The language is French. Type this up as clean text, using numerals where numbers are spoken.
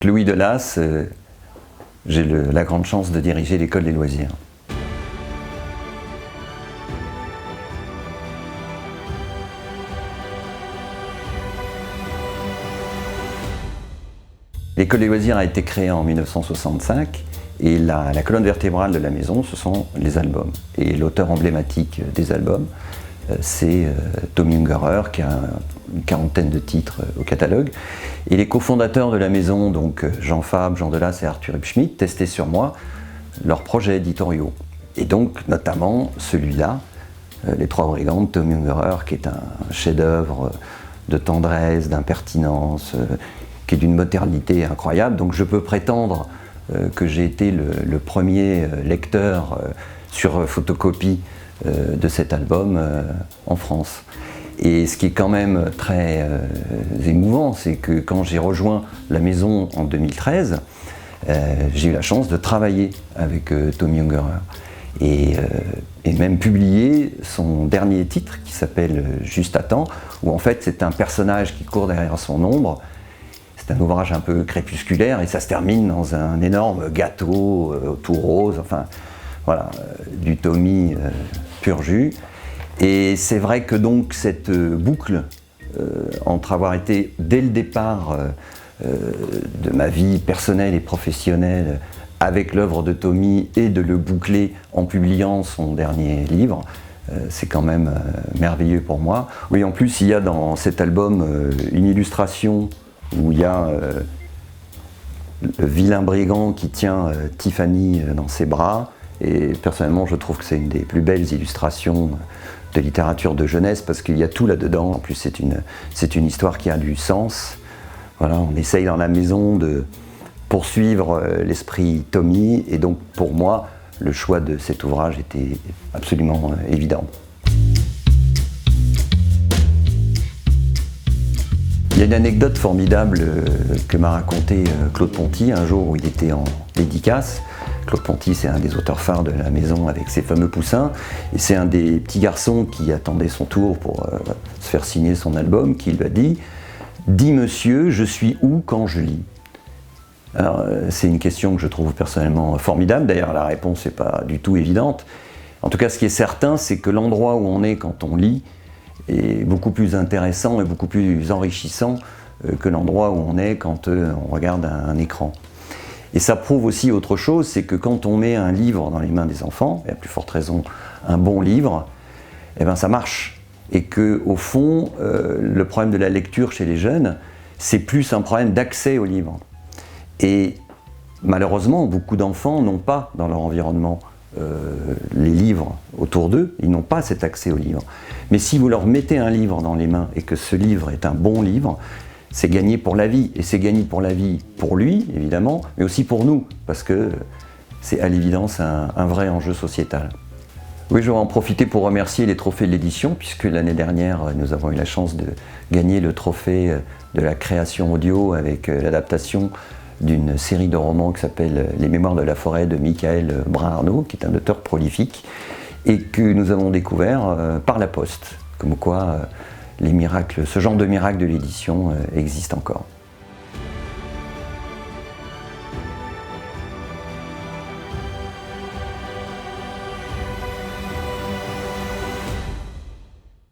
Louis Delas, j'ai la grande chance de diriger l'école des loisirs. L'école des loisirs a été créée en 1965 et la colonne vertébrale de la maison, ce sont les albums. Et l'auteur emblématique des albums, c'est Tommy Ungerer, qui a une quarantaine de titres au catalogue. Et les cofondateurs de la maison, donc Jean Fabre, Jean Delas et Arthur Hubschmid, testaient sur moi leurs projets éditoriaux. Et donc, notamment celui-là, Les Trois Brigands de Tommy Ungerer, qui est un chef-d'œuvre de tendresse, d'impertinence, qui est d'une modernité incroyable. Donc je peux prétendre que j'ai été le premier lecteur sur photocopie de cet album en France. Et ce qui est quand même très émouvant, c'est que quand j'ai rejoint la maison en 2013, j'ai eu la chance de travailler avec Tommy Ungerer et même publier son dernier titre qui s'appelle Juste à temps, où en fait c'est un personnage qui court derrière son ombre. C'est un ouvrage un peu crépusculaire et ça se termine dans un énorme gâteau tout rose, enfin voilà, du Tommy pur jus. Et c'est vrai que donc cette boucle, entre avoir été dès le départ de ma vie personnelle et professionnelle avec l'œuvre de Tommy et de le boucler en publiant son dernier livre, c'est quand même merveilleux pour moi. Oui, en plus il y a dans cet album une illustration où il y a le vilain brigand qui tient Tiffany dans ses bras, et personnellement je trouve que c'est une des plus belles illustrations de littérature de jeunesse parce qu'il y a tout là-dedans. En plus c'est une histoire qui a du sens. Voilà, on essaye dans la maison de poursuivre l'esprit Tommy, et donc pour moi le choix de cet ouvrage était absolument évident. Il y a une anecdote formidable que m'a raconté Claude Ponty un jour où il était en dédicace. Claude Ponty, c'est un des auteurs phares de la maison avec ses fameux poussins, et c'est un des petits garçons qui attendait son tour pour se faire signer son album qui lui a dit « Dis monsieur, je suis où quand je lis ?» Alors c'est une question que je trouve personnellement formidable, d'ailleurs la réponse n'est pas du tout évidente. En tout cas, ce qui est certain, c'est que l'endroit où on est quand on lit est beaucoup plus intéressant et beaucoup plus enrichissant que l'endroit où on est quand on regarde un écran. Et ça prouve aussi autre chose, c'est que quand on met un livre dans les mains des enfants, et à plus forte raison un bon livre, eh ben ça marche. Et qu'au fond, le problème de la lecture chez les jeunes, c'est plus un problème d'accès au livre. Et malheureusement, beaucoup d'enfants n'ont pas dans leur environnement les livres autour d'eux, ils n'ont pas cet accès aux livres. Mais si vous leur mettez un livre dans les mains et que ce livre est un bon livre, c'est gagné pour la vie. Et c'est gagné pour la vie pour lui, évidemment, mais aussi pour nous, parce que c'est à l'évidence un vrai enjeu sociétal. Oui, je vais en profiter pour remercier les trophées de l'édition, puisque l'année dernière, nous avons eu la chance de gagner le trophée de la création audio avec l'adaptation d'une série de romans qui s'appelle Les Mémoires de la forêt de Michael Brun-Arnaud, qui est un auteur prolifique, et que nous avons découvert par la poste, comme quoi les miracles, ce genre de miracle de l'édition existe encore.